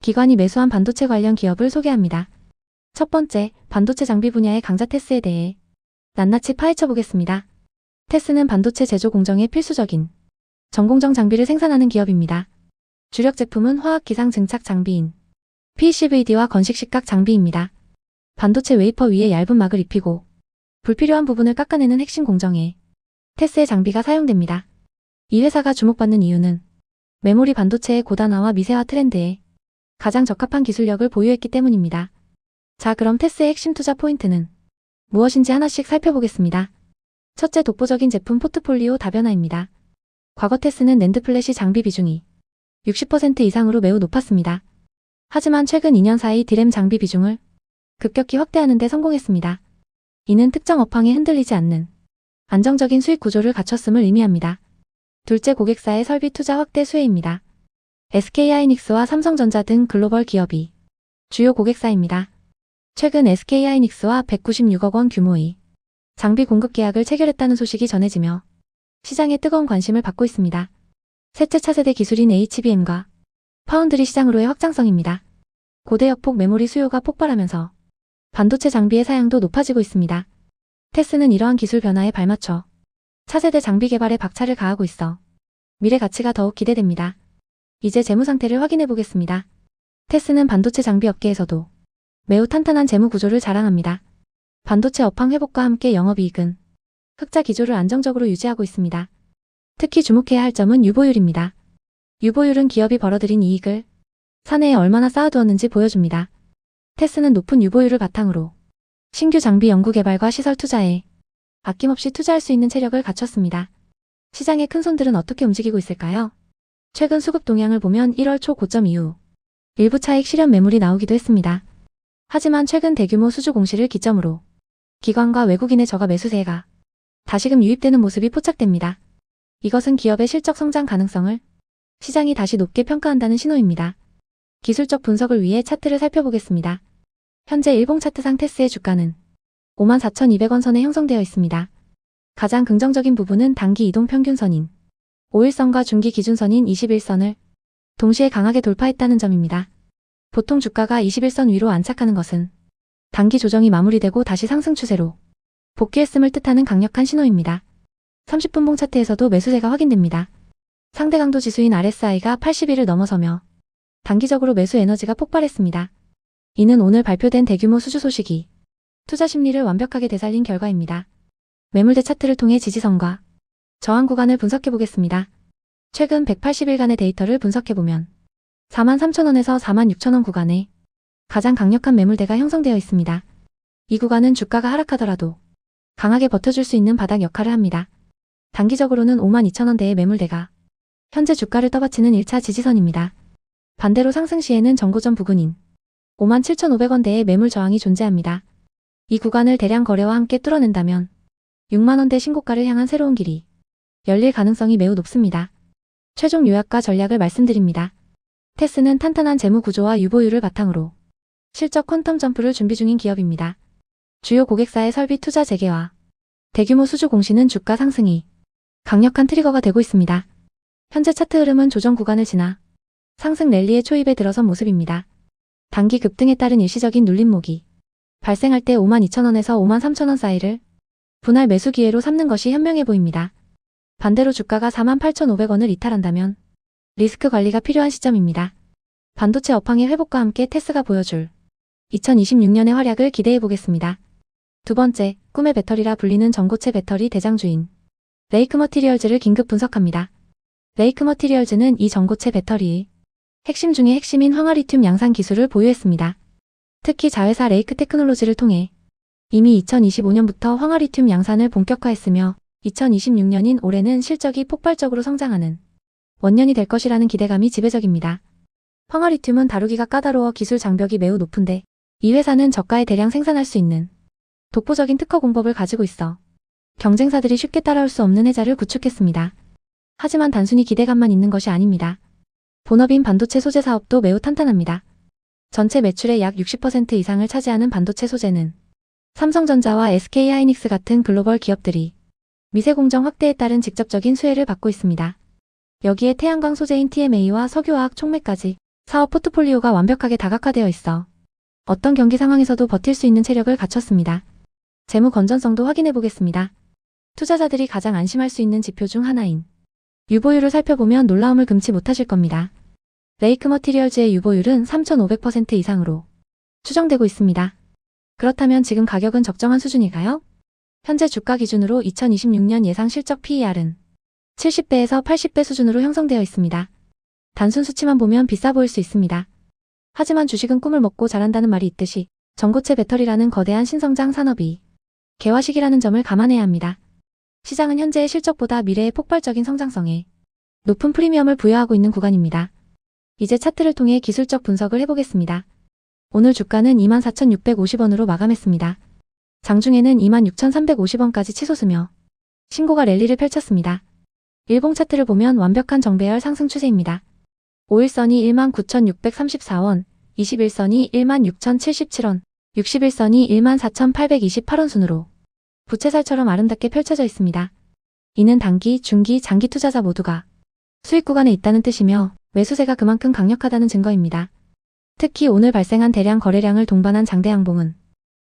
기관이 매수한 반도체 관련 기업을 소개합니다. 첫 번째, 반도체 장비 분야의 강자 테스에 대해 낱낱이 파헤쳐 보겠습니다. 테스는 반도체 제조 공정에 필수적인 전공정 장비를 생산하는 기업입니다. 주력 제품은 화학 기상 증착 장비인 PCVD와 건식 식각 장비입니다. 반도체 웨이퍼 위에 얇은 막을 입히고 불필요한 부분을 깎아내는 핵심 공정에 테스의 장비가 사용됩니다. 이 회사가 주목받는 이유는 메모리 반도체의 고단화와 미세화 트렌드에 가장 적합한 기술력을 보유했기 때문입니다. 자, 그럼 테스의 핵심 투자 포인트는 무엇인지 하나씩 살펴보겠습니다. 첫째, 독보적인 제품 포트폴리오 다변화입니다. 과거 테스는 낸드 플래시 장비 비중이 60% 이상으로 매우 높았습니다. 하지만 최근 2년 사이 디램 장비 비중을 급격히 확대하는 데 성공했습니다. 이는 특정 업황에 흔들리지 않는 안정적인 수익 구조를 갖췄음을 의미합니다. 둘째, 고객사의 설비 투자 확대 수혜입니다. SK하이닉스와 삼성전자 등 글로벌 기업이 주요 고객사입니다. 최근 SK하이닉스와 196억 원 규모의 장비 공급 계약을 체결했다는 소식이 전해지며 시장에 뜨거운 관심을 받고 있습니다. 셋째, 차세대 기술인 HBM과 파운드리 시장으로의 확장성입니다. 고대역폭 메모리 수요가 폭발하면서 반도체 장비의 사양도 높아지고 있습니다. 테스는 이러한 기술 변화에 발맞춰 차세대 장비 개발에 박차를 가하고 있어 미래 가치가 더욱 기대됩니다. 이제 재무 상태를 확인해 보겠습니다. 테스는 반도체 장비 업계에서도 매우 탄탄한 재무 구조를 자랑합니다. 반도체 업황 회복과 함께 영업이익은 흑자 기조를 안정적으로 유지하고 있습니다. 특히 주목해야 할 점은 유보율입니다. 유보율은 기업이 벌어들인 이익을 사내에 얼마나 쌓아두었는지 보여줍니다. 테스는 높은 유보율을 바탕으로 신규 장비 연구 개발과 시설 투자에 아낌없이 투자할 수 있는 체력을 갖췄습니다. 시장의 큰손들은 어떻게 움직이고 있을까요? 최근 수급 동향을 보면 1월 초 고점 이후 일부 차익 실현 매물이 나오기도 했습니다. 하지만 최근 대규모 수주 공시를 기점으로 기관과 외국인의 저가 매수세가 다시금 유입되는 모습이 포착됩니다. 이것은 기업의 실적 성장 가능성을 시장이 다시 높게 평가한다는 신호입니다. 기술적 분석을 위해 차트를 살펴보겠습니다. 현재 일봉 차트상 테스의 주가는 54,200원 선에 형성되어 있습니다. 가장 긍정적인 부분은 단기 이동 평균선인 5일선과 중기 기준선인 21선을 동시에 강하게 돌파했다는 점입니다. 보통 주가가 21선 위로 안착하는 것은 단기 조정이 마무리되고 다시 상승 추세로 복귀했음을 뜻하는 강력한 신호입니다. 30분봉 차트에서도 매수세가 확인됩니다. 상대 강도 지수인 RSI가 80일을 넘어서며 단기적으로 매수 에너지가 폭발했습니다. 이는 오늘 발표된 대규모 수주 소식이 투자 심리를 완벽하게 되살린 결과입니다. 매물대 차트를 통해 지지선과 저항 구간을 분석해 보겠습니다. 최근 180일간의 데이터를 분석해보면 43,000원에서 46,000원 구간에 가장 강력한 매물대가 형성되어 있습니다. 이 구간은 주가가 하락하더라도 강하게 버텨줄 수 있는 바닥 역할을 합니다. 단기적으로는 52,000원대의 매물대가 현재 주가를 떠받치는 1차 지지선입니다. 반대로 상승 시에는 전고점 부근인 57,500원대의 매물 저항이 존재합니다. 이 구간을 대량 거래와 함께 뚫어낸다면 6만원대 신고가를 향한 새로운 길이 열릴 가능성이 매우 높습니다. 최종 요약과 전략을 말씀드립니다. 테스는 탄탄한 재무 구조와 유보율을 바탕으로 실적 퀀텀 점프를 준비 중인 기업입니다. 주요 고객사의 설비 투자 재개와 대규모 수주 공시는 주가 상승이 강력한 트리거가 되고 있습니다. 현재 차트 흐름은 조정 구간을 지나 상승 랠리의 초입에 들어선 모습입니다. 단기 급등에 따른 일시적인 눌림목이 발생할 때 52,000원에서 53,000원 사이를 분할 매수 기회로 삼는 것이 현명해 보입니다. 반대로 주가가 48,500원을 이탈한다면 리스크 관리가 필요한 시점입니다. 반도체 업황의 회복과 함께 테스가 보여줄 2026년의 활약을 기대해 보겠습니다. 두 번째, 꿈의 배터리라 불리는 전고체 배터리 대장주인 레이크 머티리얼즈를 긴급 분석합니다. 레이크 머티리얼즈는 이 전고체 배터리의 핵심 중의 핵심인 황화리튬 양산 기술을 보유했습니다. 특히 자회사 레이크 테크놀로지를 통해 이미 2025년부터 황화리튬 양산을 본격화했으며 2026년인 올해는 실적이 폭발적으로 성장하는 원년이 될 것이라는 기대감이 지배적입니다. 황화리튬은 다루기가 까다로워 기술 장벽이 매우 높은데 이 회사는 저가에 대량 생산할 수 있는 독보적인 특허 공법을 가지고 있어 경쟁사들이 쉽게 따라올 수 없는 혜자를 구축했습니다. 하지만 단순히 기대감만 있는 것이 아닙니다. 본업인 반도체 소재 사업도 매우 탄탄합니다. 전체 매출의 약 60% 이상을 차지하는 반도체 소재는 삼성전자와 SK하이닉스 같은 글로벌 기업들이 미세 공정 확대에 따른 직접적인 수혜를 받고 있습니다. 여기에 태양광 소재인 TMA와 석유화학 촉매까지 사업 포트폴리오가 완벽하게 다각화되어 있어 어떤 경기 상황에서도 버틸 수 있는 체력을 갖췄습니다. 재무 건전성도 확인해 보겠습니다. 투자자들이 가장 안심할 수 있는 지표 중 하나인 유보율을 살펴보면 놀라움을 금치 못하실 겁니다. 레이크 머티리얼즈의 유보율은 3,500% 이상으로 추정되고 있습니다. 그렇다면 지금 가격은 적정한 수준일까요? 현재 주가 기준으로 2026년 예상 실적 PER은 70배에서 80배 수준으로 형성되어 있습니다. 단순 수치만 보면 비싸 보일 수 있습니다. 하지만 주식은 꿈을 먹고 자란다는 말이 있듯이 전고체 배터리라는 거대한 신성장 산업이 개화 시기라는 점을 감안해야 합니다. 시장은 현재의 실적보다 미래의 폭발적인 성장성에 높은 프리미엄을 부여하고 있는 구간입니다. 이제 차트를 통해 기술적 분석을 해보겠습니다. 오늘 주가는 24,650원으로 마감했습니다. 장중에는 26,350원까지 치솟으며 신고가 랠리를 펼쳤습니다. 일봉 차트를 보면 완벽한 정배열 상승 추세입니다. 5일선이 19,634원, 21선이 16,077원, 61선이 14,828원 순으로 부채살처럼 아름답게 펼쳐져 있습니다. 이는 단기, 중기, 장기 투자자 모두가 수익 구간에 있다는 뜻이며 매수세가 그만큼 강력하다는 증거입니다. 특히 오늘 발생한 대량 거래량을 동반한 장대 양봉은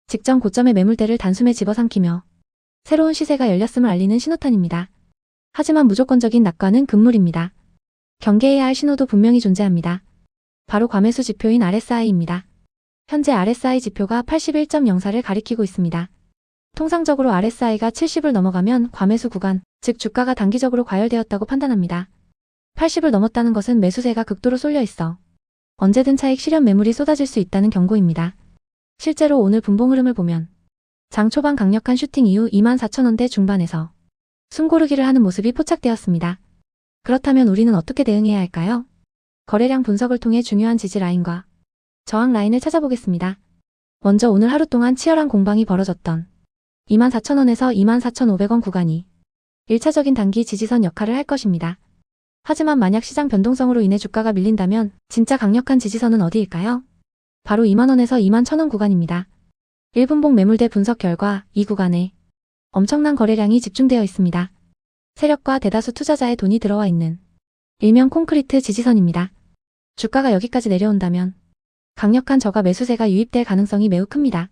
직전 고점의 매물대를 단숨에 집어삼키며 새로운 시세가 열렸음을 알리는 신호탄입니다. 하지만 무조건적인 낙관은 금물입니다. 경계해야 할 신호도 분명히 존재합니다. 바로 과매수 지표인 RSI입니다. 현재 RSI 지표가 81.04를 가리키고 있습니다. 통상적으로 RSI가 70을 넘어가면 과매수 구간, 즉 주가가 단기적으로 과열되었다고 판단합니다. 80을 넘었다는 것은 매수세가 극도로 쏠려 있어 언제든 차익 실현 매물이 쏟아질 수 있다는 경고입니다. 실제로 오늘 분봉 흐름을 보면 장 초반 강력한 슈팅 이후 24,000원대 중반에서 숨고르기를 하는 모습이 포착되었습니다. 그렇다면 우리는 어떻게 대응해야 할까요? 거래량 분석을 통해 중요한 지지 라인과 저항 라인을 찾아보겠습니다. 먼저 오늘 하루 동안 치열한 공방이 벌어졌던 24,000원에서 24,500원 구간이 1차적인 단기 지지선 역할을 할 것입니다. 하지만 만약 시장 변동성으로 인해 주가가 밀린다면 진짜 강력한 지지선은 어디일까요? 바로 20,000원에서 21,000원 구간입니다. 1분봉 매물대 분석 결과 이 구간에 엄청난 거래량이 집중되어 있습니다. 세력과 대다수 투자자의 돈이 들어와 있는 일명 콘크리트 지지선입니다. 주가가 여기까지 내려온다면 강력한 저가 매수세가 유입될 가능성이 매우 큽니다.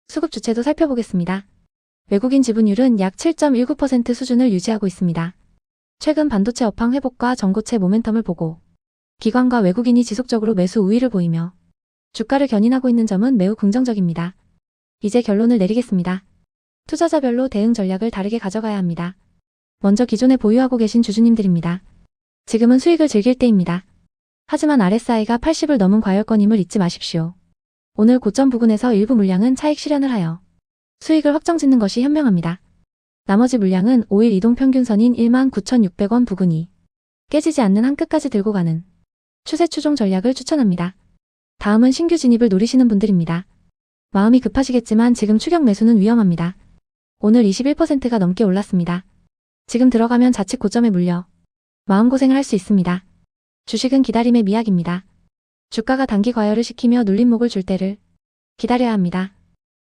수급 주체도 살펴보겠습니다. 외국인 지분율은 약 7.19% 수준을 유지하고 있습니다. 최근 반도체 업황 회복과 전고체 모멘텀을 보고 기관과 외국인이 지속적으로 매수 우위를 보이며 주가를 견인하고 있는 점은 매우 긍정적입니다. 이제 결론을 내리겠습니다. 투자자별로 대응 전략을 다르게 가져가야 합니다. 먼저 기존에 보유하고 계신 주주님들입니다. 지금은 수익을 즐길 때입니다. 하지만 RSI가 80을 넘은 과열권임을 잊지 마십시오. 오늘 고점 부근에서 일부 물량은 차익 실현을 하여 수익을 확정짓는 것이 현명합니다. 나머지 물량은 5일 이동 평균선인 19,600원 부근이 깨지지 않는 한 끝까지 들고 가는 추세 추종 전략을 추천합니다. 다음은 신규 진입을 노리시는 분들입니다. 마음이 급하시겠지만 지금 추격 매수는 위험합니다. 오늘 21%가 넘게 올랐습니다. 지금 들어가면 자칫 고점에 물려 마음고생을 할 수 있습니다. 주식은 기다림의 미학입니다. 주가가 단기 과열을 시키며 눌림목을 줄 때를 기다려야 합니다.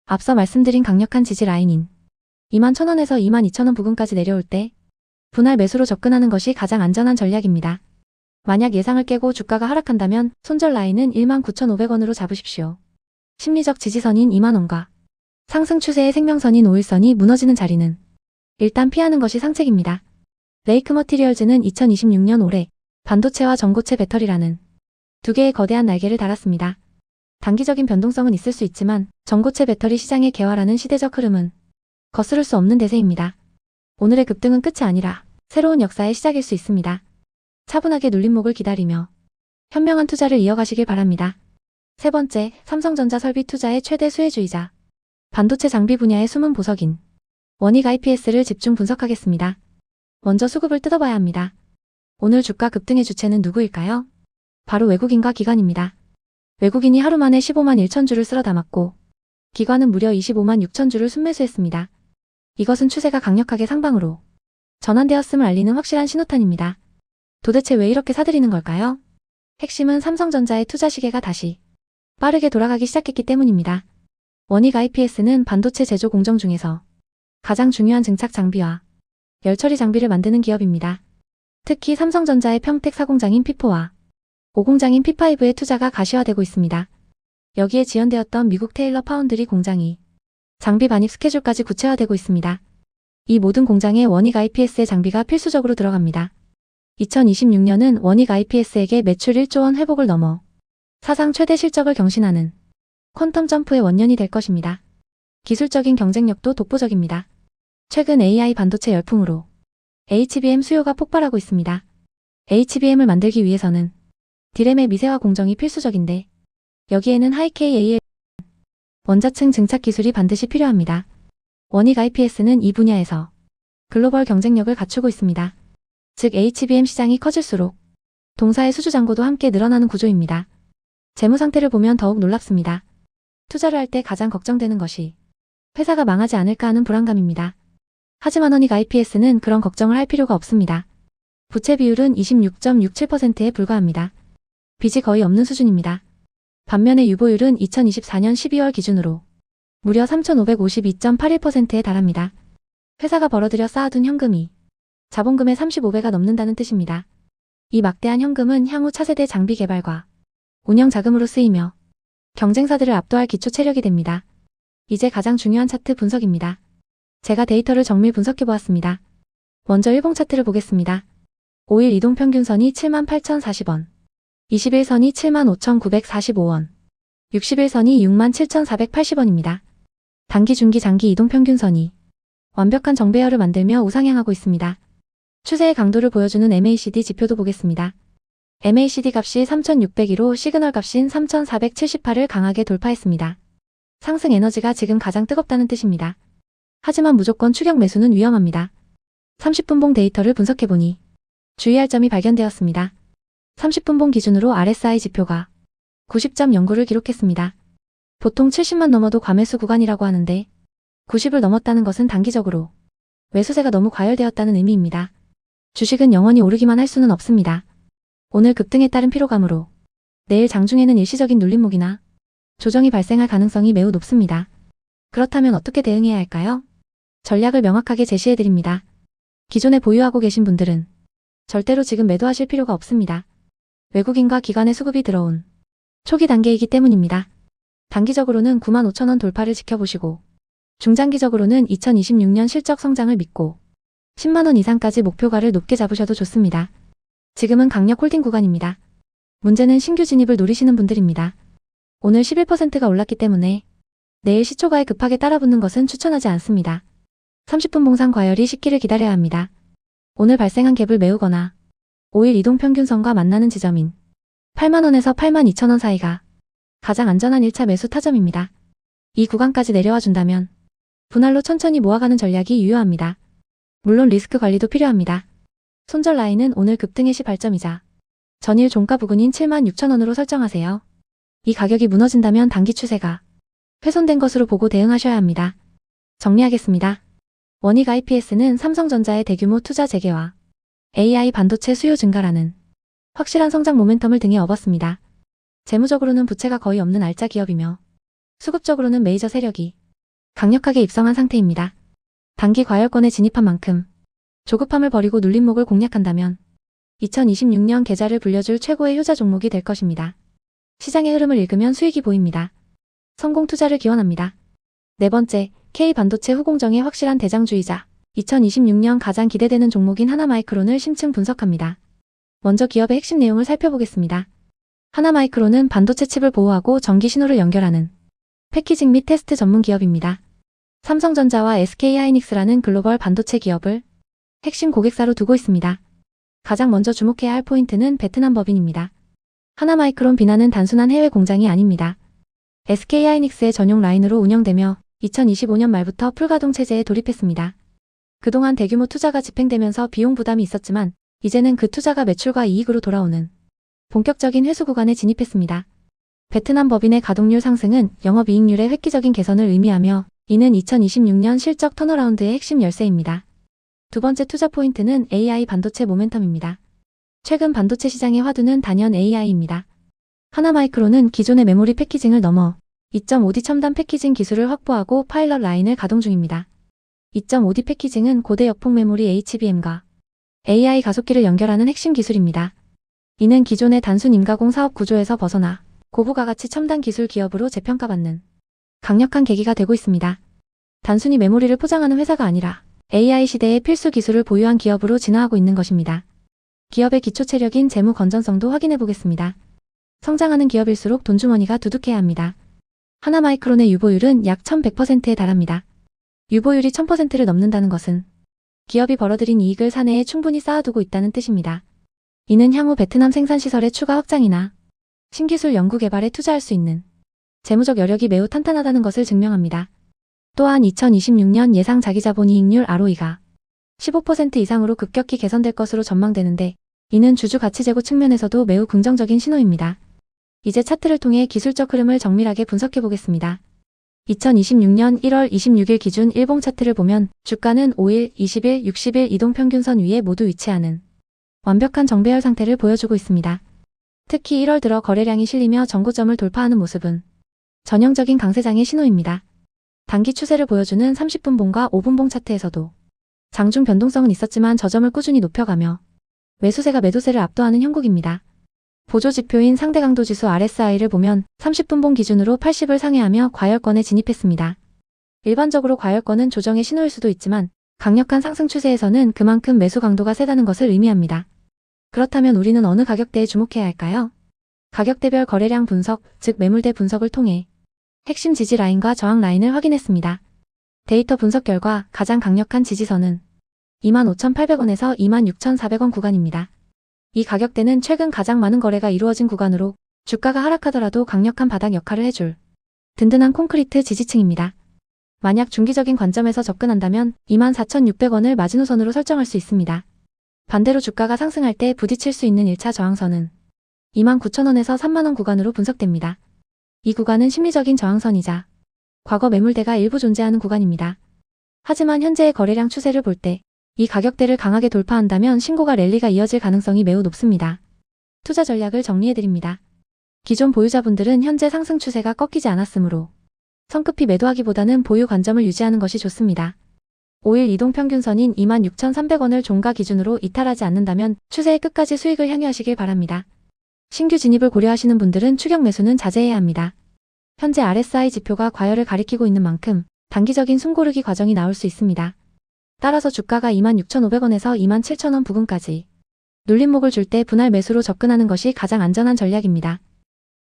앞서 말씀드린 강력한 지지 라인인 21,000원에서 22,000원 부근까지 내려올 때 분할 매수로 접근하는 것이 가장 안전한 전략입니다. 만약 예상을 깨고 주가가 하락한다면 손절 라인은 19,500원으로 잡으십시오. 심리적 지지선인 2만원과 상승 추세의 생명선인 5일선이 무너지는 자리는 일단 피하는 것이 상책입니다. 레이크 머티리얼즈는 2026년 올해 반도체와 전고체 배터리라는 두 개의 거대한 날개를 달았습니다. 단기적인 변동성은 있을 수 있지만 전고체 배터리 시장의 개화라는 시대적 흐름은 거스를 수 없는 대세입니다. 오늘의 급등은 끝이 아니라 새로운 역사의 시작일 수 있습니다. 차분하게 눌림목을 기다리며 현명한 투자를 이어가시길 바랍니다. 세 번째, 삼성전자 설비 투자의 최대 수혜주이자 반도체 장비 분야의 숨은 보석인 원익 IPS를 집중 분석하겠습니다. 먼저 수급을 뜯어봐야 합니다. 오늘 주가 급등의 주체는 누구일까요? 바로 외국인과 기관입니다. 외국인이 하루 만에 15만 1천 주를 쓸어 담았고 기관은 무려 25만 6천 주를 순매수했습니다. 이것은 추세가 강력하게 상방으로 전환되었음을 알리는 확실한 신호탄입니다. 도대체 왜 이렇게 사들이는 걸까요? 핵심은 삼성전자의 투자 시계가 다시 빠르게 돌아가기 시작했기 때문입니다. 원익 IPS는 반도체 제조 공정 중에서 가장 중요한 증착 장비와 열처리 장비를 만드는 기업입니다. 특히 삼성전자의 평택 사공장인 피포와 5공장인 P5의 투자가 가시화되고 있습니다. 여기에 지연되었던 미국 테일러 파운드리 공장이 장비 반입 스케줄까지 구체화되고 있습니다. 이 모든 공장에 원익 IPS의 장비가 필수적으로 들어갑니다. 2026년은 원익 IPS에게 매출 1조 원 회복을 넘어 사상 최대 실적을 경신하는 퀀텀 점프의 원년이 될 것입니다. 기술적인 경쟁력도 독보적입니다. 최근 AI 반도체 열풍으로 HBM 수요가 폭발하고 있습니다. HBM을 만들기 위해서는 D램의 미세화 공정이 필수적인데 여기에는 하이-K AL 원자층 증착 기술이 반드시 필요합니다. 원익 IPS는 이 분야에서 글로벌 경쟁력을 갖추고 있습니다. 즉 HBM 시장이 커질수록 동사의 수주 잔고도 함께 늘어나는 구조입니다. 재무 상태를 보면 더욱 놀랍습니다. 투자를 할 때 가장 걱정되는 것이 회사가 망하지 않을까 하는 불안감입니다. 하지만 원익 IPS는 그런 걱정을 할 필요가 없습니다. 부채 비율은 26.67%에 불과합니다. 빚이 거의 없는 수준입니다. 반면에 유보율은 2024년 12월 기준으로 무려 3,552.81%에 달합니다. 회사가 벌어들여 쌓아둔 현금이 자본금의 35배가 넘는다는 뜻입니다. 이 막대한 현금은 향후 차세대 장비 개발과 운영 자금으로 쓰이며 경쟁사들을 압도할 기초 체력이 됩니다. 이제 가장 중요한 차트 분석입니다. 제가 데이터를 정밀 분석해 보았습니다. 먼저 일봉 차트를 보겠습니다. 5일 이동평균선이 78,040원, 21선이 75,945원, 60일선이 67,480원입니다. 단기, 중기, 장기 이동평균선이 완벽한 정배열을 만들며 우상향하고 있습니다. 추세의 강도를 보여주는 MACD 지표도 보겠습니다. MACD 값이 3602로 시그널 값인 3478을 강하게 돌파했습니다. 상승 에너지가 지금 가장 뜨겁다는 뜻입니다. 하지만 무조건 추격 매수는 위험합니다. 30분봉 데이터를 분석해보니 주의할 점이 발견되었습니다. 30분봉 기준으로 RSI 지표가 90.09를 기록했습니다. 보통 70만 넘어도 과매수 구간이라고 하는데 90을 넘었다는 것은 단기적으로 매수세가 너무 과열되었다는 의미입니다. 주식은 영원히 오르기만 할 수는 없습니다. 오늘 급등에 따른 피로감으로 내일 장중에는 일시적인 눌림목이나 조정이 발생할 가능성이 매우 높습니다. 그렇다면 어떻게 대응해야 할까요? 전략을 명확하게 제시해드립니다. 기존에 보유하고 계신 분들은 절대로 지금 매도하실 필요가 없습니다. 외국인과 기관의 수급이 들어온 초기 단계이기 때문입니다. 단기적으로는 95,000원 돌파를 지켜보시고 중장기적으로는 2026년 실적 성장을 믿고 10만원 이상까지 목표가를 높게 잡으셔도 좋습니다. 지금은 강력 홀딩 구간입니다. 문제는 신규 진입을 노리시는 분들입니다. 오늘 11%가 올랐기 때문에 내일 시초가에 급하게 따라붙는 것은 추천하지 않습니다. 30분 봉상 과열이 식기를 기다려야 합니다. 오늘 발생한 갭을 메우거나 5일 이동평균선과 만나는 지점인 8만원에서 82,000원 사이가 가장 안전한 1차 매수 타점입니다. 이 구간까지 내려와 준다면 분할로 천천히 모아가는 전략이 유효합니다. 물론 리스크 관리도 필요합니다. 손절 라인은 오늘 급등의 시발점이자 전일 종가 부근인 76,000원으로 설정하세요. 이 가격이 무너진다면 단기 추세가 훼손된 것으로 보고 대응하셔야 합니다. 정리하겠습니다. 원익 IPS는 삼성전자의 대규모 투자 재개와 AI 반도체 수요 증가라는 확실한 성장 모멘텀을 등에 업었습니다. 재무적으로는 부채가 거의 없는 알짜 기업이며 수급적으로는 메이저 세력이 강력하게 입성한 상태입니다. 단기 과열권에 진입한 만큼 조급함을 버리고 눌림목을 공략한다면 2026년 계좌를 불려줄 최고의 효자 종목이 될 것입니다. 시장의 흐름을 읽으면 수익이 보입니다. 성공 투자를 기원합니다. 네 번째, K반도체 후공정의 확실한 대장주이자 2026년 가장 기대되는 종목인 하나마이크론을 심층 분석합니다. 먼저 기업의 핵심 내용을 살펴보겠습니다. 하나마이크론은 반도체 칩을 보호하고 전기 신호를 연결하는 패키징 및 테스트 전문 기업입니다. 삼성전자와 SK하이닉스라는 글로벌 반도체 기업을 핵심 고객사로 두고 있습니다. 가장 먼저 주목해야 할 포인트는 베트남 법인입니다. 하나마이크론 비난은 단순한 해외 공장이 아닙니다. SK하이닉스의 전용 라인으로 운영되며 2025년 말부터 풀가동 체제에 돌입했습니다. 그동안 대규모 투자가 집행되면서 비용 부담이 있었지만 이제는 그 투자가 매출과 이익으로 돌아오는 본격적인 회수 구간에 진입했습니다. 베트남 법인의 가동률 상승은 영업이익률의 획기적인 개선을 의미하며 이는 2026년 실적 턴어라운드의 핵심 열쇠입니다. 두 번째 투자 포인트는 AI 반도체 모멘텀입니다. 최근 반도체 시장의 화두는 단연 AI입니다. 하나마이크론은 기존의 메모리 패키징을 넘어 2.5D 첨단 패키징 기술을 확보하고 파일럿 라인을 가동 중입니다. 2.5D 패키징은 고대 역폭 메모리 HBM과 AI 가속기를 연결하는 핵심 기술입니다. 이는 기존의 단순 인가공 사업 구조에서 벗어나 고부가 가치 첨단 기술 기업으로 재평가받는 강력한 계기가 되고 있습니다. 단순히 메모리를 포장하는 회사가 아니라 AI 시대의 필수 기술을 보유한 기업으로 진화하고 있는 것입니다. 기업의 기초 체력인 재무 건전성도 확인해 보겠습니다. 성장하는 기업일수록 돈주머니가 두둑해야 합니다. 하나마이크론의 유보율은 약 1100%에 달합니다. 유보율이 1000%를 넘는다는 것은 기업이 벌어들인 이익을 사내에 충분히 쌓아두고 있다는 뜻입니다. 이는 향후 베트남 생산시설의 추가 확장이나 신기술 연구 개발에 투자할 수 있는 재무적 여력이 매우 탄탄하다는 것을 증명합니다. 또한 2026년 예상 자기자본이익률 ROE가 15% 이상으로 급격히 개선될 것으로 전망되는데 이는 주주 가치 제고 측면에서도 매우 긍정적인 신호입니다. 이제 차트를 통해 기술적 흐름을 정밀하게 분석해 보겠습니다. 2026년 1월 26일 기준 일봉 차트를 보면 주가는 5일, 20일, 60일 이동평균선 위에 모두 위치하는 완벽한 정배열 상태를 보여주고 있습니다. 특히 1월 들어 거래량이 실리며 전고점을 돌파하는 모습은 전형적인 강세장의 신호입니다. 단기 추세를 보여주는 30분봉과 5분봉 차트에서도 장중 변동성은 있었지만 저점을 꾸준히 높여가며 매수세가 매도세를 압도하는 형국입니다. 보조지표인 상대강도지수 RSI를 보면 30분봉 기준으로 80을 상회하며 과열권에 진입했습니다. 일반적으로 과열권은 조정의 신호일 수도 있지만 강력한 상승 추세에서는 그만큼 매수 강도가 세다는 것을 의미합니다. 그렇다면 우리는 어느 가격대에 주목해야 할까요? 가격대별 거래량 분석, 즉 매물대 분석을 통해 핵심 지지 라인과 저항 라인을 확인했습니다. 데이터 분석 결과 가장 강력한 지지선은 25,800원에서 26,400원 구간입니다. 이 가격대는 최근 가장 많은 거래가 이루어진 구간으로 주가가 하락하더라도 강력한 바닥 역할을 해줄 든든한 콘크리트 지지층입니다. 만약 중기적인 관점에서 접근한다면 24,600원을 마지노선으로 설정할 수 있습니다. 반대로 주가가 상승할 때 부딪힐 수 있는 1차 저항선은 29,000원에서 3만원 구간으로 분석됩니다. 이 구간은 심리적인 저항선이자 과거 매물대가 일부 존재하는 구간입니다. 하지만 현재의 거래량 추세를 볼 때 이 가격대를 강하게 돌파한다면 신고가 랠리가 이어질 가능성이 매우 높습니다. 투자 전략을 정리해드립니다. 기존 보유자분들은 현재 상승 추세가 꺾이지 않았으므로 성급히 매도하기보다는 보유 관점을 유지하는 것이 좋습니다. 5일 이동평균선인 26,300원을 종가 기준으로 이탈하지 않는다면 추세의 끝까지 수익을 향유하시길 바랍니다. 신규 진입을 고려하시는 분들은 추격 매수는 자제해야 합니다. 현재 RSI 지표가 과열을 가리키고 있는 만큼 단기적인 숨고르기 과정이 나올 수 있습니다. 따라서 주가가 26,500원에서 27,000원 부근까지 눌림목을 줄 때 분할 매수로 접근하는 것이 가장 안전한 전략입니다.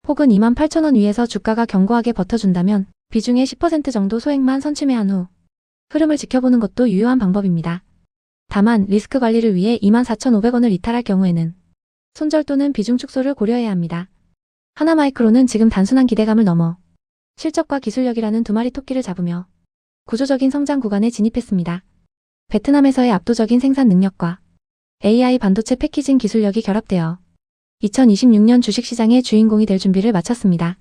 혹은 28,000원 위에서 주가가 견고하게 버텨준다면 비중의 10% 정도 소액만 선취매한 후 흐름을 지켜보는 것도 유효한 방법입니다. 다만 리스크 관리를 위해 24,500원을 이탈할 경우에는 손절 또는 비중 축소를 고려해야 합니다. 하나마이크론은 지금 단순한 기대감을 넘어 실적과 기술력이라는 두 마리 토끼를 잡으며 구조적인 성장 구간에 진입했습니다. 베트남에서의 압도적인 생산 능력과 AI 반도체 패키징 기술력이 결합되어 2026년 주식시장의 주인공이 될 준비를 마쳤습니다.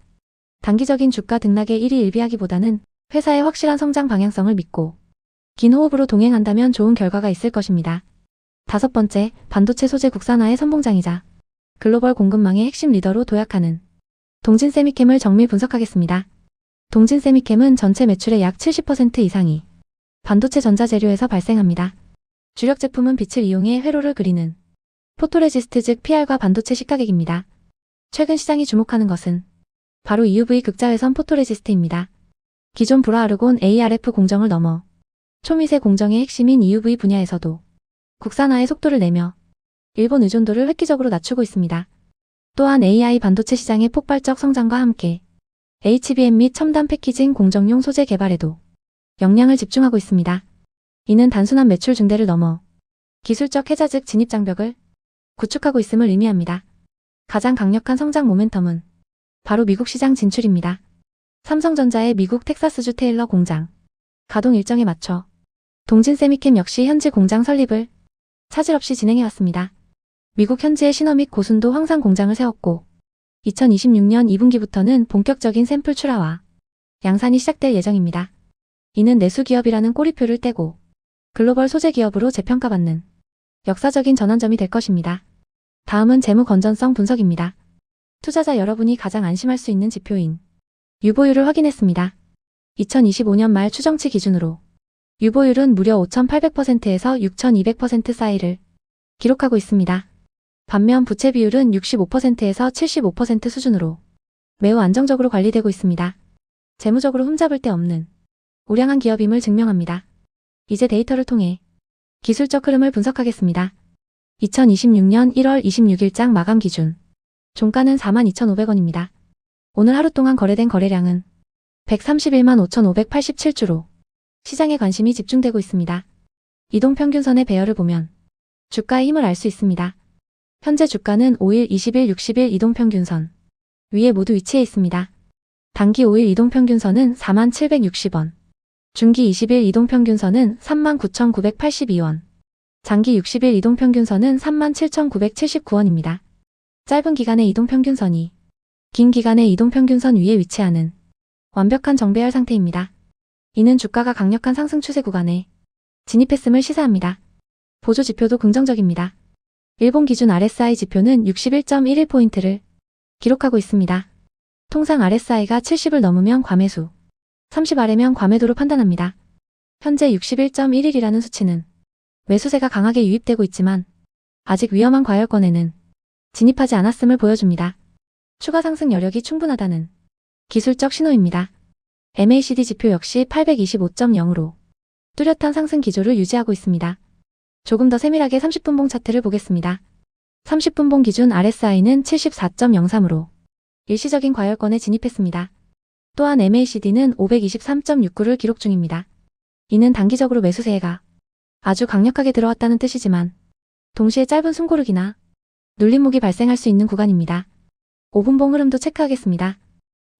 단기적인 주가 등락에 일희일비하기보다는 회사의 확실한 성장 방향성을 믿고 긴 호흡으로 동행한다면 좋은 결과가 있을 것입니다. 5번째, 반도체 소재 국산화의 선봉장이자 글로벌 공급망의 핵심 리더로 도약하는 동진세미캠을 정밀 분석하겠습니다. 동진세미캠은 전체 매출의 약 70% 이상이 반도체 전자재료에서 발생합니다. 주력 제품은 빛을 이용해 회로를 그리는 포토레지스트 즉 PR과 반도체 식가객입니다. 최근 시장이 주목하는 것은 바로 EUV 극자외선 포토레지스트입니다. 기존 불화아르곤 ARF 공정을 넘어 초미세 공정의 핵심인 EUV 분야에서도 국산화의 속도를 내며 일본 의존도를 획기적으로 낮추고 있습니다. 또한 AI 반도체 시장의 폭발적 성장과 함께 HBM 및 첨단 패키징 공정용 소재 개발에도 역량을 집중하고 있습니다. 이는 단순한 매출 증대를 넘어 기술적 해자 즉 진입 장벽을 구축하고 있음을 의미합니다. 가장 강력한 성장 모멘텀은 바로 미국 시장 진출입니다. 삼성전자의 미국 텍사스주 테일러 공장 가동 일정에 맞춰 동진세미캠 역시 현지 공장 설립을 차질 없이 진행해왔습니다. 미국 현지에 신호 및 고순도 황산 공장을 세웠고 2026년 2분기부터는 본격적인 샘플 출하와 양산이 시작될 예정입니다. 이는 내수기업이라는 꼬리표를 떼고 글로벌 소재기업으로 재평가받는 역사적인 전환점이 될 것입니다. 다음은 재무 건전성 분석입니다. 투자자 여러분이 가장 안심할 수 있는 지표인 유보율을 확인했습니다. 2025년 말 추정치 기준으로 유보율은 무려 5,800%에서 6,200% 사이를 기록하고 있습니다. 반면 부채 비율은 65%에서 75% 수준으로 매우 안정적으로 관리되고 있습니다. 재무적으로 흠잡을 데 없는 우량한 기업임을 증명합니다. 이제 데이터를 통해 기술적 흐름을 분석하겠습니다. 2026년 1월 26일장 마감 기준 종가는 42,500원입니다. 오늘 하루 동안 거래된 거래량은 131만 5,587주로 시장에 관심이 집중되고 있습니다. 이동평균선의 배열을 보면 주가의 힘을 알 수 있습니다. 현재 주가는 5일, 20일, 60일 이동평균선 위에 모두 위치해 있습니다. 단기 5일 이동평균선은 4760원, 중기 20일 이동평균선은 39,982원, 장기 60일 이동평균선은 37,979원입니다. 짧은 기간의 이동평균선이 긴 기간의 이동평균선 위에 위치하는 완벽한 정배열 상태입니다. 이는 주가가 강력한 상승 추세 구간에 진입했음을 시사합니다. 보조 지표도 긍정적입니다. 일본 기준 RSI 지표는 61.11포인트를 기록하고 있습니다. 통상 RSI가 70을 넘으면 과매수, 30 아래면 과매도로 판단합니다. 현재 61.11이라는 수치는 매수세가 강하게 유입되고 있지만 아직 위험한 과열권에는 진입하지 않았음을 보여줍니다. 추가 상승 여력이 충분하다는 기술적 신호입니다. MACD 지표 역시 825.0으로 뚜렷한 상승 기조를 유지하고 있습니다. 조금 더 세밀하게 30분봉 차트를 보겠습니다. 30분봉 기준 RSI는 74.03으로 일시적인 과열권에 진입했습니다. 또한 MACD는 523.69를 기록 중입니다. 이는 단기적으로 매수세가 아주 강력하게 들어왔다는 뜻이지만 동시에 짧은 숨고르기나 눌림목이 발생할 수 있는 구간입니다. 5분봉 흐름도 체크하겠습니다.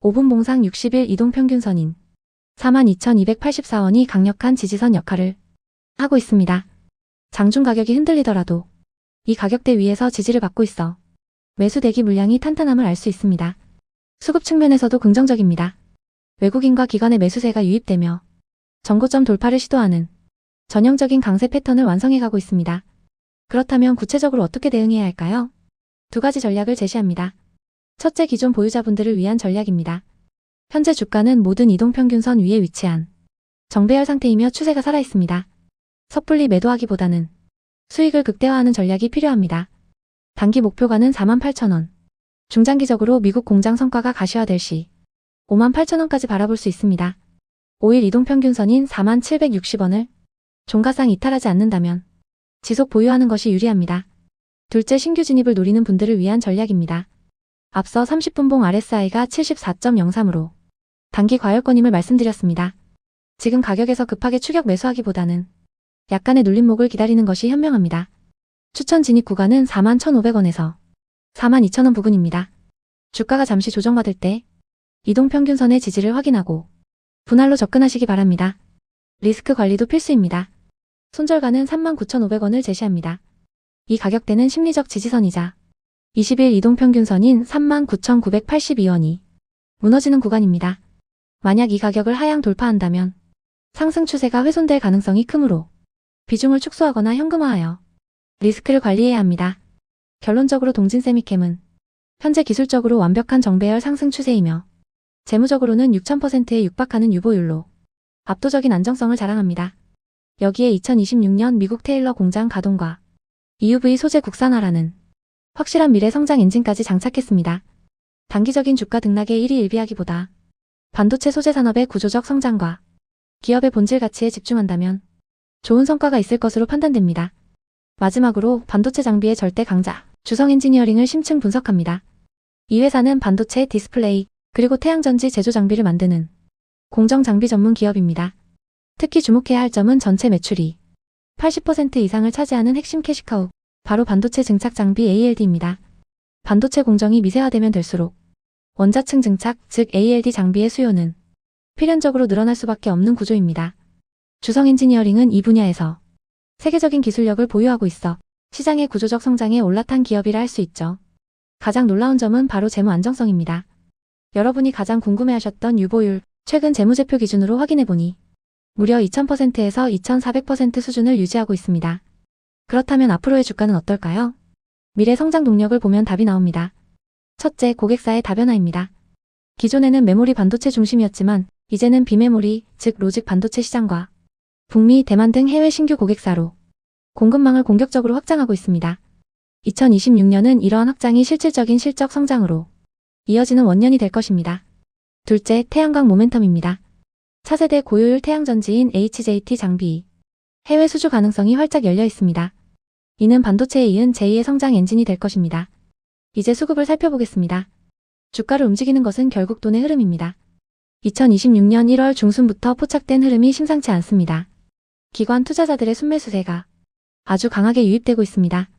5분봉상 60일 이동평균선인 42,284원이 강력한 지지선 역할을 하고 있습니다. 장중 가격이 흔들리더라도 이 가격대 위에서 지지를 받고 있어 매수 대기 물량이 탄탄함을 알 수 있습니다. 수급 측면에서도 긍정적입니다. 외국인과 기관의 매수세가 유입되며 전고점 돌파를 시도하는 전형적인 강세 패턴을 완성해가고 있습니다. 그렇다면 구체적으로 어떻게 대응해야 할까요? 두 가지 전략을 제시합니다. 첫째, 기존 보유자분들을 위한 전략입니다. 현재 주가는 모든 이동평균선 위에 위치한 정배열 상태이며 추세가 살아있습니다. 섣불리 매도하기보다는 수익을 극대화하는 전략이 필요합니다. 단기 목표가는 48,000원. 중장기적으로 미국 공장 성과가 가시화될 시 58,000원까지 바라볼 수 있습니다. 5일 이동평균선인 4760원을 종가상 이탈하지 않는다면 지속 보유하는 것이 유리합니다. 둘째, 신규 진입을 노리는 분들을 위한 전략입니다. 앞서 30분봉 RSI가 74.03으로 단기 과열권임을 말씀드렸습니다. 지금 가격에서 급하게 추격 매수하기보다는 약간의 눌림목을 기다리는 것이 현명합니다. 추천 진입 구간은 41,500원에서 42,000원 부근입니다. 주가가 잠시 조정받을 때 이동평균선의 지지를 확인하고 분할로 접근하시기 바랍니다. 리스크 관리도 필수입니다. 손절가는 39,500원을 제시합니다. 이 가격대는 심리적 지지선이자 20일 이동평균선인 39,982원이 무너지는 구간입니다. 만약 이 가격을 하향 돌파한다면 상승 추세가 훼손될 가능성이 크므로 비중을 축소하거나 현금화하여 리스크를 관리해야 합니다. 결론적으로 동진세미캠은 현재 기술적으로 완벽한 정배열 상승 추세이며 재무적으로는 6000%에 육박하는 유보율로 압도적인 안정성을 자랑합니다. 여기에 2026년 미국 테일러 공장 가동과 EUV 소재 국산화라는 확실한 미래 성장 엔진까지 장착했습니다. 단기적인 주가 등락에 일희일비하기보다 반도체 소재 산업의 구조적 성장과 기업의 본질 가치에 집중한다면 좋은 성과가 있을 것으로 판단됩니다. 마지막으로 반도체 장비의 절대 강자, 주성 엔지니어링을 심층 분석합니다. 이 회사는 반도체, 디스플레이, 그리고 태양전지 제조 장비를 만드는 공정 장비 전문 기업입니다. 특히 주목해야 할 점은 전체 매출이 80% 이상을 차지하는 핵심 캐시카우, 바로 반도체 증착 장비 ALD입니다. 반도체 공정이 미세화되면 될수록 원자층 증착, 즉 ALD 장비의 수요는 필연적으로 늘어날 수밖에 없는 구조입니다. 주성 엔지니어링은 이 분야에서 세계적인 기술력을 보유하고 있어 시장의 구조적 성장에 올라탄 기업이라 할 수 있죠. 가장 놀라운 점은 바로 재무 안정성입니다. 여러분이 가장 궁금해하셨던 유보율, 최근 재무제표 기준으로 확인해보니 무려 2000%에서 2400% 수준을 유지하고 있습니다. 그렇다면 앞으로의 주가는 어떨까요? 미래 성장 동력을 보면 답이 나옵니다. 첫째, 고객사의 다변화입니다. 기존에는 메모리 반도체 중심이었지만 이제는 비메모리, 즉 로직 반도체 시장과 북미, 대만 등 해외 신규 고객사로 공급망을 공격적으로 확장하고 있습니다. 2026년은 이러한 확장이 실질적인 실적 성장으로 이어지는 원년이 될 것입니다. 둘째, 태양광 모멘텀입니다. 차세대 고효율 태양전지인 HJT 장비 해외 수주 가능성이 활짝 열려 있습니다. 이는 반도체에 이은 제2의 성장 엔진이 될 것입니다. 이제 수급을 살펴보겠습니다. 주가를 움직이는 것은 결국 돈의 흐름입니다. 2026년 1월 중순부터 포착된 흐름이 심상치 않습니다. 기관 투자자들의 순매수세가 아주 강하게 유입되고 있습니다.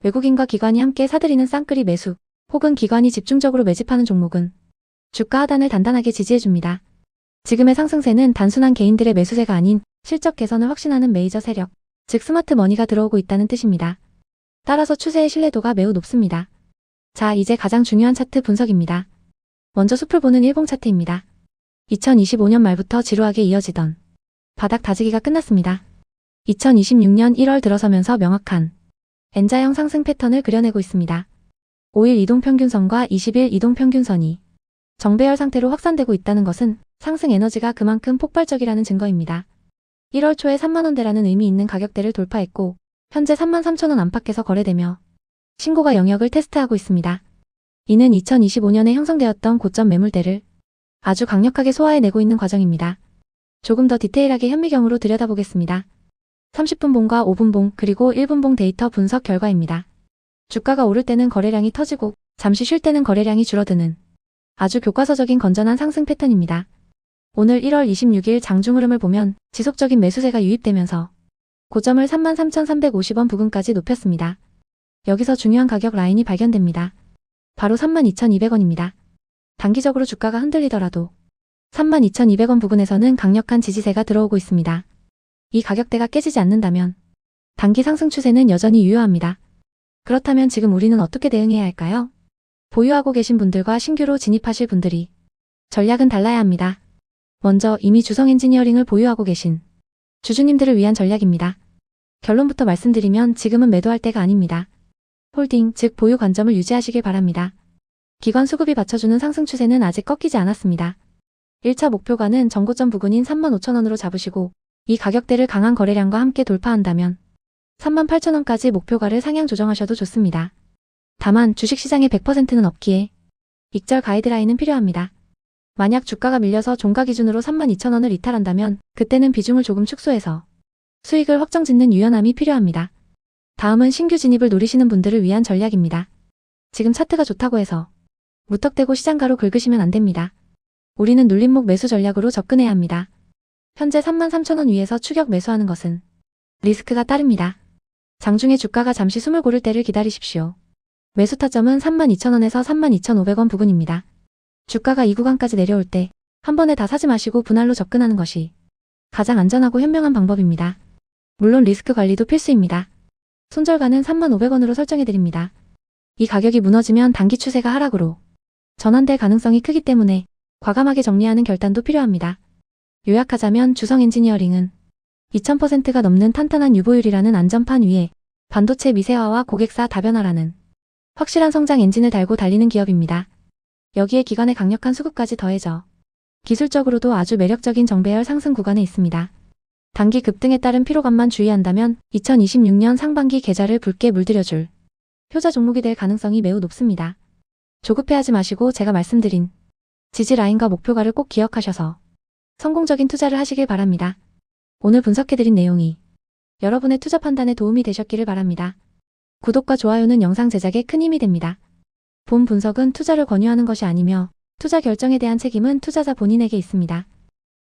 외국인과 기관이 함께 사들이는 쌍끌이 매수 혹은 기관이 집중적으로 매집하는 종목은 주가 하단을 단단하게 지지해줍니다. 지금의 상승세는 단순한 개인들의 매수세가 아닌 실적 개선을 확신하는 메이저 세력, 즉 스마트 머니가 들어오고 있다는 뜻입니다. 따라서 추세의 신뢰도가 매우 높습니다. 자, 이제 가장 중요한 차트 분석입니다. 먼저 숲을 보는 일봉 차트입니다. 2025년 말부터 지루하게 이어지던 바닥 다지기가 끝났습니다. 2026년 1월 들어서면서 명확한 N자형 상승 패턴을 그려내고 있습니다. 5일 이동평균선과 20일 이동평균선이 정배열 상태로 확산되고 있다는 것은 상승 에너지가 그만큼 폭발적이라는 증거입니다. 1월 초에 3만원대라는 의미 있는 가격대를 돌파했고 현재 33,000원 안팎에서 거래되며 신고가 영역을 테스트하고 있습니다. 이는 2025년에 형성되었던 고점 매물대를 아주 강력하게 소화해내고 있는 과정입니다. 조금 더 디테일하게 현미경으로 들여다보겠습니다. 30분봉과 5분봉 그리고 1분봉 데이터 분석 결과입니다. 주가가 오를 때는 거래량이 터지고 잠시 쉴 때는 거래량이 줄어드는 아주 교과서적인 건전한 상승 패턴입니다. 오늘 1월 26일 장중 흐름을 보면 지속적인 매수세가 유입되면서 고점을 33,350원 부근까지 높였습니다. 여기서 중요한 가격 라인이 발견됩니다. 바로 32,200원입니다. 단기적으로 주가가 흔들리더라도 32,200원 부근에서는 강력한 지지세가 들어오고 있습니다. 이 가격대가 깨지지 않는다면 단기 상승 추세는 여전히 유효합니다. 그렇다면 지금 우리는 어떻게 대응해야 할까요? 보유하고 계신 분들과 신규로 진입하실 분들이 전략은 달라야 합니다. 먼저 이미 주성 엔지니어링을 보유하고 계신 주주님들을 위한 전략입니다. 결론부터 말씀드리면 지금은 매도할 때가 아닙니다. 홀딩, 즉 보유 관점을 유지하시길 바랍니다. 기관 수급이 받쳐주는 상승 추세는 아직 꺾이지 않았습니다. 1차 목표가는 전고점 부근인 35,000원으로 잡으시고 이 가격대를 강한 거래량과 함께 돌파한다면 38,000원까지 목표가를 상향 조정하셔도 좋습니다. 다만 주식시장의 100%는 없기에 익절 가이드라인은 필요합니다. 만약 주가가 밀려서 종가 기준으로 32,000원을 이탈한다면 그때는 비중을 조금 축소해서 수익을 확정짓는 유연함이 필요합니다. 다음은 신규 진입을 노리시는 분들을 위한 전략입니다. 지금 차트가 좋다고 해서 무턱대고 시장가로 긁으시면 안 됩니다. 우리는 눌림목 매수 전략으로 접근해야 합니다. 현재 33,000원 위에서 추격 매수하는 것은 리스크가 따릅니다. 장중에 주가가 잠시 숨을 고를 때를 기다리십시오. 매수 타점은 32,000원에서 32,500원 부근입니다. 주가가 이 구간까지 내려올 때 한 번에 다 사지 마시고 분할로 접근하는 것이 가장 안전하고 현명한 방법입니다. 물론 리스크 관리도 필수입니다. 손절가는 35,000원으로 설정해드립니다. 이 가격이 무너지면 단기 추세가 하락으로 전환될 가능성이 크기 때문에 과감하게 정리하는 결단도 필요합니다. 요약하자면 주성 엔지니어링은 2000%가 넘는 탄탄한 유보율이라는 안전판 위에 반도체 미세화와 고객사 다변화라는 확실한 성장 엔진을 달고 달리는 기업입니다. 여기에 기관의 강력한 수급까지 더해져 기술적으로도 아주 매력적인 정배열 상승 구간에 있습니다. 단기 급등에 따른 피로감만 주의한다면 2026년 상반기 계좌를 붉게 물들여줄 효자 종목이 될 가능성이 매우 높습니다. 조급해하지 마시고 제가 말씀드린 지지 라인과 목표가를 꼭 기억하셔서 성공적인 투자를 하시길 바랍니다. 오늘 분석해드린 내용이 여러분의 투자 판단에 도움이 되셨기를 바랍니다. 구독과 좋아요는 영상 제작에 큰 힘이 됩니다. 본 분석은 투자를 권유하는 것이 아니며 투자 결정에 대한 책임은 투자자 본인에게 있습니다.